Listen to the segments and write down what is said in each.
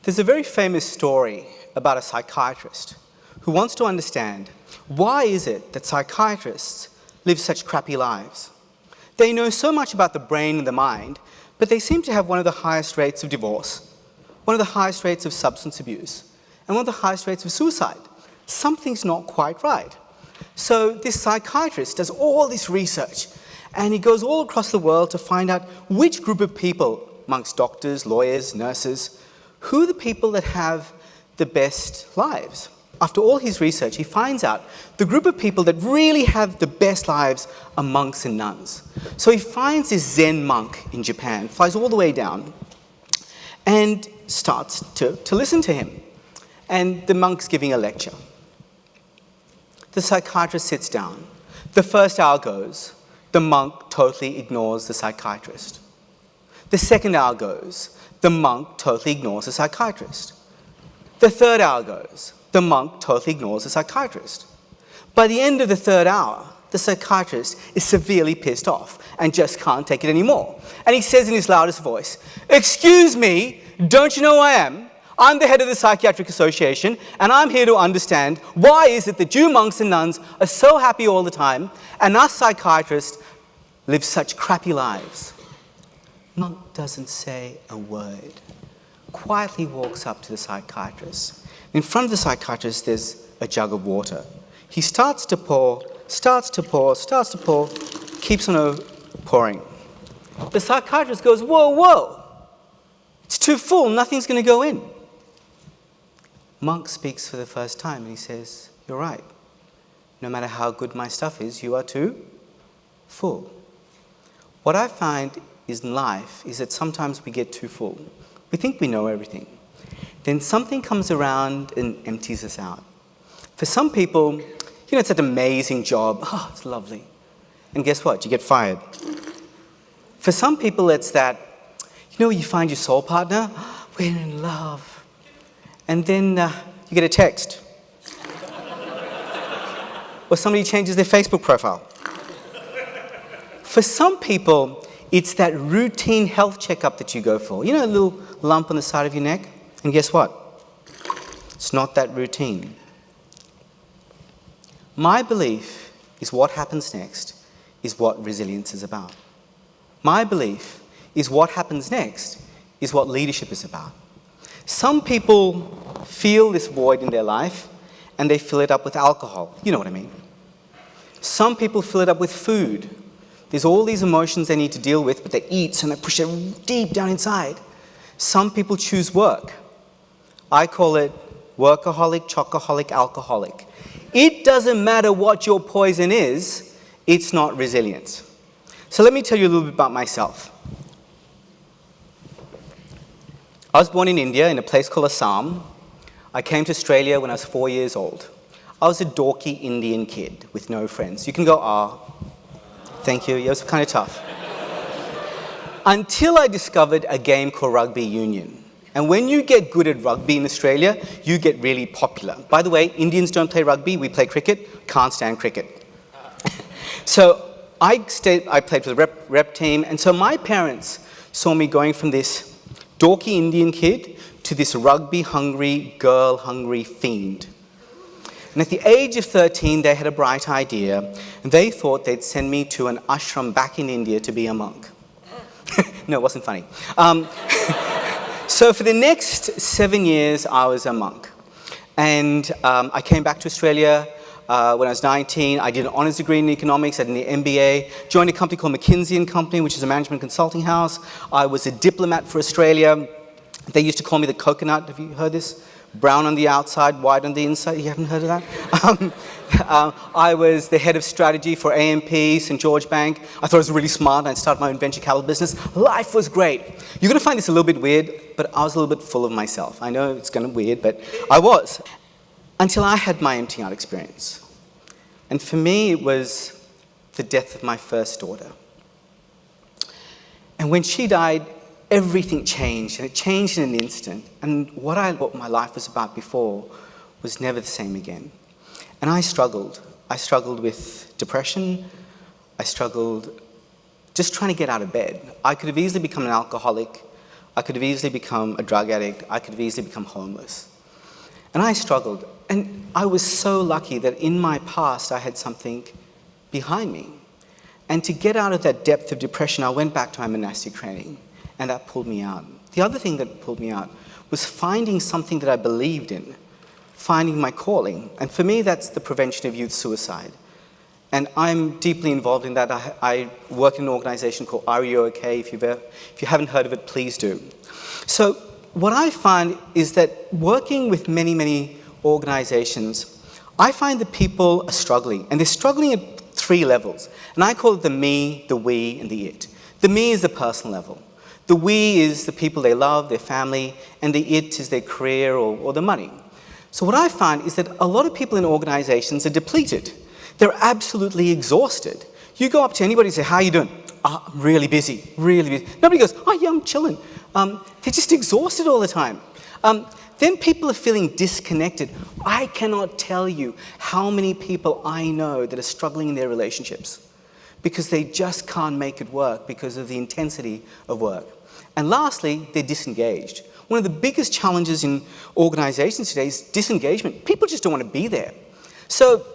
There's a very famous story about a psychiatrist who wants to understand why is it that psychiatrists live such crappy lives. They know so much about the brain and the mind, but they seem to have one of the highest rates of divorce, one of the highest rates of substance abuse, and one of the highest rates of suicide. Something's not quite right. So this psychiatrist does all this research, and he goes all across the world to find out which group of people, amongst doctors, lawyers, nurses, who are the people that have the best lives. After all his research, he finds out the group of people that really have the best lives are monks and nuns. So he finds this Zen monk in Japan, flies all the way down, and starts to listen to him. And the monk's giving a lecture. The psychiatrist sits down. The first hour goes. The monk totally ignores the psychiatrist. The second hour goes. The monk totally ignores the psychiatrist. The third hour goes. The monk totally ignores the psychiatrist. By the end of the third hour, the psychiatrist is severely pissed off and just can't take it anymore. And he says in his loudest voice, "Excuse me, don't you know who I am? I'm the head of the Psychiatric Association, and I'm here to understand why is it that you monks and nuns are so happy all the time, and us psychiatrists live such crappy lives." Monk doesn't say a word. Quietly walks up to the psychiatrist. In front of the psychiatrist, there's a jug of water. He starts to pour, keeps on pouring. The psychiatrist goes, "Whoa, whoa, it's too full, nothing's going to go in." Monk speaks for the first time and he says, "You're right. No matter how good my stuff is, you are too full." What I find in life is that sometimes we get too full. We think we know everything. Then something comes around and empties us out. For some people, it's an amazing job. Oh, it's lovely. And guess what? You get fired. For some people, it's that, you find your soul partner, we're in love. And then you get a text. Or somebody changes their Facebook profile. For some people, it's that routine health checkup that you go for. A little lump on the side of your neck. And guess what? It's not that routine. My belief is what happens next is what resilience is about. My belief is what happens next is what leadership is about. Some people feel this void in their life and they fill it up with alcohol. You know what I mean. Some people fill it up with food. There's all these emotions they need to deal with, but they eat and they push it deep down inside. Some people choose work. I call it workaholic, chocoholic, alcoholic. It doesn't matter what your poison is, it's not resilience. So let me tell you a little bit about myself. I was born in India in a place called Assam. I came to Australia when I was 4 years old. I was a dorky Indian kid with no friends. You can go, "Ah." Thank you. Yeah, it was kind of tough. Until I discovered a game called rugby union. And when you get good at rugby in Australia, you get really popular. By the way, Indians don't play rugby, we play cricket. Can't stand cricket. So I played for the rep team, and so my parents saw me going from this dorky Indian kid to this rugby-hungry, girl-hungry fiend. And at the age of 13, they had a bright idea, and they thought they'd send me to an ashram back in India to be a monk. No, it wasn't funny. So for the next 7 years, I was a monk. And I came back to Australia when I was 19. I did an honours degree in economics, I did an MBA, joined a company called McKinsey Company, which is a management consulting house. I was a diplomat for Australia. They used to call me the coconut. Have you heard this? Brown on the outside, white on the inside. You haven't heard of that? I was the head of strategy for AMP, St. George Bank. I thought I was really smart, and I started my own venture capital business. Life was great. You're going to find this a little bit weird, but I was a little bit full of myself. I know it's kind of weird, but I was. Until I had my emptying out experience. And for me, it was the death of my first daughter. And when she died, everything changed, and it changed in an instant. And what my life was about before was never the same again. And I struggled. I struggled with depression. I struggled just trying to get out of bed. I could have easily become an alcoholic. I could have easily become a drug addict. I could have easily become homeless. And I struggled. And I was so lucky that in my past, I had something behind me. And to get out of that depth of depression, I went back to my monastic training. And that pulled me out. The other thing that pulled me out was finding something that I believed in, finding my calling. And for me, that's the prevention of youth suicide. And I'm deeply involved in that. I work in an organization called Are You OK? If you haven't heard of it, please do. So what I find is that working with many, many organizations, I find that people are struggling. And they're struggling at 3 levels. And I call it the me, the we, and the it. The me is the personal level. The we is the people they love, their family, and the it is their career or the money. So what I find is that a lot of people in organizations are depleted. They're absolutely exhausted. You go up to anybody and say, how are you doing? Oh, I'm really busy, really busy. Nobody goes, oh yeah, I'm chilling. They're just exhausted all the time. Then people are feeling disconnected. I cannot tell you how many people I know that are struggling in their relationships because they just can't make it work because of the intensity of work. And lastly, they're disengaged. One of the biggest challenges in organizations today is disengagement. People just don't want to be there. So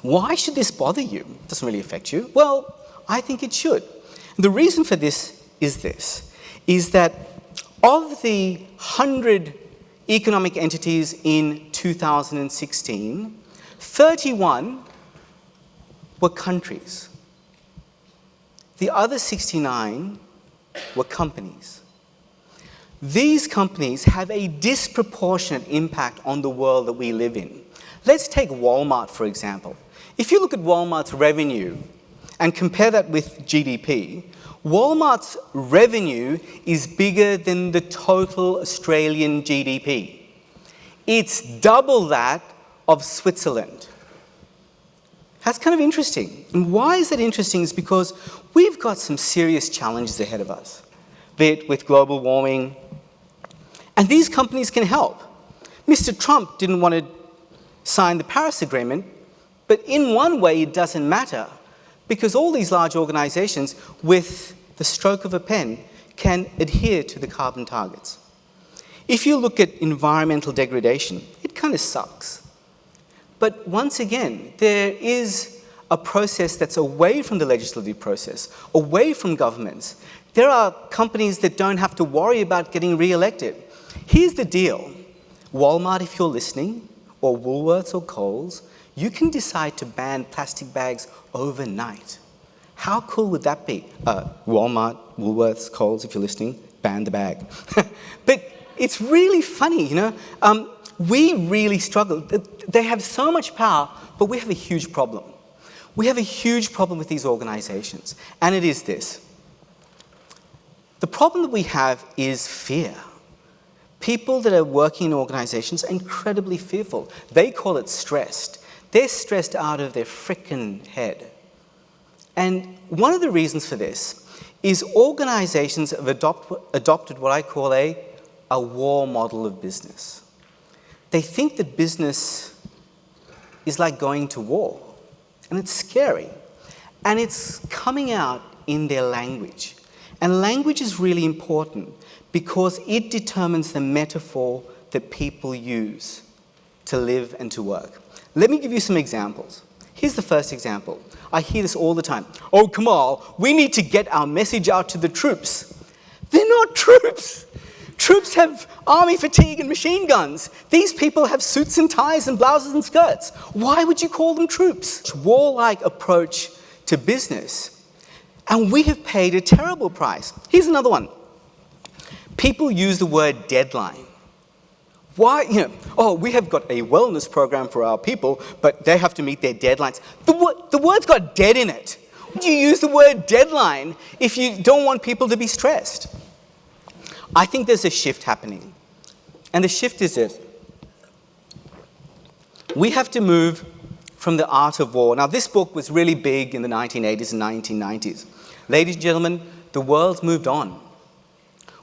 why should this bother you? It doesn't really affect you. Well, I think it should. And the reason for this, is that of the 100 economic entities in 2016, 31 were countries. The other 69 were companies. These companies have a disproportionate impact on the world that we live in. Let's take Walmart, for example. If you look at Walmart's revenue and compare that with GDP, Walmart's revenue is bigger than the total Australian GDP. It's double that of Switzerland. That's kind of interesting. And why is that interesting is because we've got some serious challenges ahead of us, be it with global warming, and these companies can help. Mr. Trump didn't want to sign the Paris Agreement, but in one way it doesn't matter because all these large organizations, with the stroke of a pen, can adhere to the carbon targets. If you look at environmental degradation, it kind of sucks. But once again, there is a process that's away from the legislative process, away from governments. There are companies that don't have to worry about getting re-elected. Here's the deal. Walmart, if you're listening, or Woolworths or Coles, you can decide to ban plastic bags overnight. How cool would that be? Walmart, Woolworths, Coles, if you're listening, ban the bag. But it's really funny, you know. We really struggle. They have so much power, but we have a huge problem. We have a huge problem with these organizations, and it is this. The problem that we have is fear. People that are working in organizations are incredibly fearful. They call it stressed. They're stressed out of their frickin' head. And one of the reasons for this is organizations have adopted what I call a war model of business. They think that business is like going to war, and it's scary. And it's coming out in their language. And language is really important because it determines the metaphor that people use to live and to work. Let me give you some examples. Here's the first example. I hear this all the time. Oh, Kamal, we need to get our message out to the troops. They're not troops. Troops have army fatigue and machine guns. These people have suits and ties and blouses and skirts. Why would you call them troops? Warlike approach to business. And we have paid a terrible price. Here's another one. People use the word deadline. Why, oh, we have got a wellness program for our people, but they have to meet their deadlines. The word's got dead in it. Why would you use the word deadline if you don't want people to be stressed? I think there's a shift happening. And the shift is this. We have to move from the art of war. Now, this book was really big in the 1980s and 1990s. Ladies and gentlemen, the world's moved on.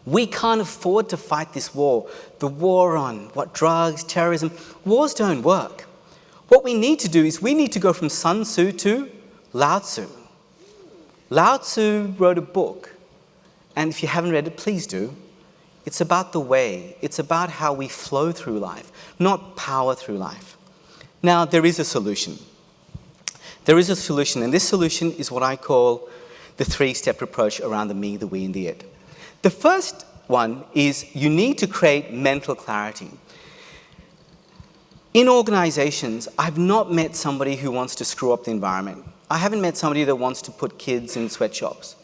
We can't afford to fight this war. The war on drugs, terrorism. Wars don't work. What we need to do is we need to go from Sun Tzu to Lao Tzu. Lao Tzu wrote a book, and if you haven't read it, please do. It's about the way. It's about how we flow through life, not power through life. Now, there is a solution. There is a solution, and this solution is what I call the three-step approach around the me, the we, and the it. The first one is you need to create mental clarity. In organizations, I've not met somebody who wants to screw up the environment. I haven't met somebody that wants to put kids in sweatshops.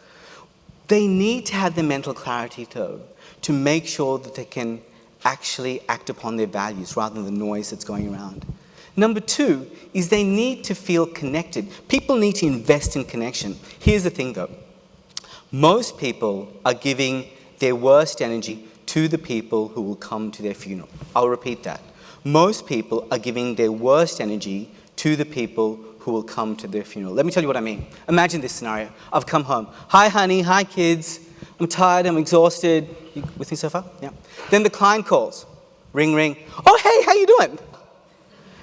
They need to have the mental clarity, though, to make sure that they can actually act upon their values rather than the noise that's going around. Number two is they need to feel connected. People need to invest in connection. Here's the thing, though. Most people are giving their worst energy to the people who will come to their funeral. I'll repeat that. Most people are giving their worst energy to the people who will come to their funeral. Let me tell you what I mean. Imagine this scenario. I've come home. Hi, honey. Hi, kids. I'm tired. I'm exhausted. You with me so far? Yeah. Then the client calls. Ring, ring. Oh, hey, how you doing?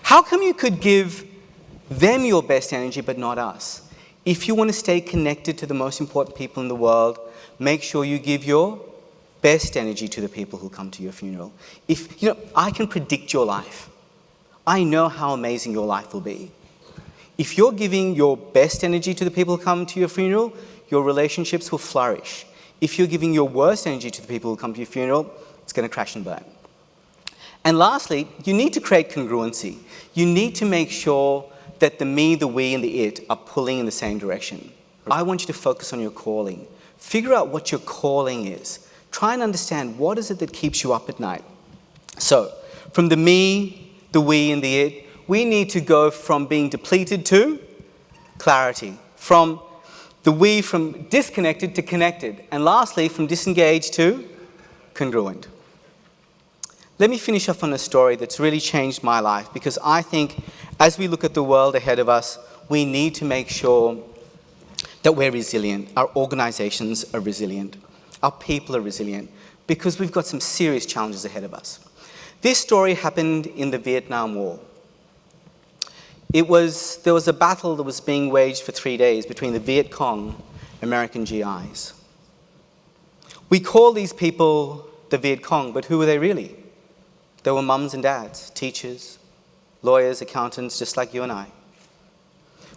How come you could give them your best energy but not us? If you want to stay connected to the most important people in the world, make sure you give your best energy to the people who come to your funeral. I can predict your life. I know how amazing your life will be. If you're giving your best energy to the people who come to your funeral, your relationships will flourish. If you're giving your worst energy to the people who come to your funeral, it's going to crash and burn. And lastly, you need to create congruency. You need to make sure that the me, the we, and the it are pulling in the same direction. I want you to focus on your calling. Figure out what your calling is. Try and understand what is it that keeps you up at night. So, from the me, the we, and the it, we need to go from being depleted to clarity. From the we, from disconnected to connected. And lastly, from disengaged to congruent. Let me finish off on a story that's really changed my life, because I think as we look at the world ahead of us, we need to make sure that we're resilient, our organizations are resilient, our people are resilient, because we've got some serious challenges ahead of us. This story happened in the Vietnam War. There was a battle that was being waged for 3 days between the Viet Cong and American GIs. We call these people the Viet Cong, but who were they really? They were mums and dads, teachers, lawyers, accountants, just like you and I.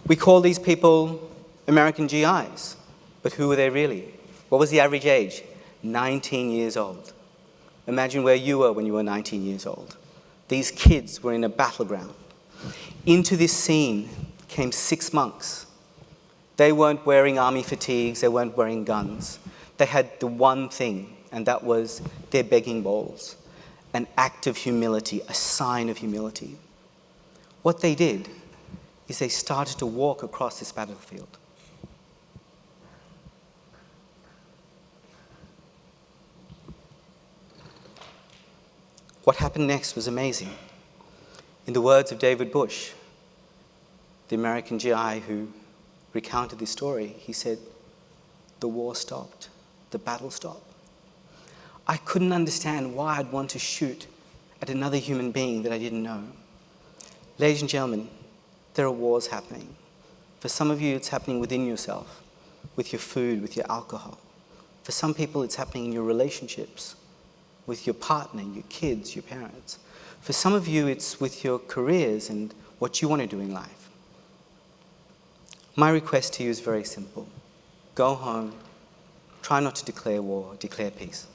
We call these people American GIs, but who were they really? What was the average age? 19 years old. Imagine where you were when you were 19 years old. These kids were in a battleground. Into this scene came 6 monks. They weren't wearing army fatigues, they weren't wearing guns. They had the one thing, and that was their begging bowls. An act of humility, a sign of humility. What they did is they started to walk across this battlefield. What happened next was amazing. In the words of David Bush, the American GI who recounted this story, he said, "The war stopped, the battle stopped." I couldn't understand why I'd want to shoot at another human being that I didn't know. Ladies and gentlemen, there are wars happening. For some of you, it's happening within yourself, with your food, with your alcohol. For some people, it's happening in your relationships, with your partner, your kids, your parents. For some of you, it's with your careers and what you want to do in life. My request to you is very simple. Go home, try not to declare war, declare peace.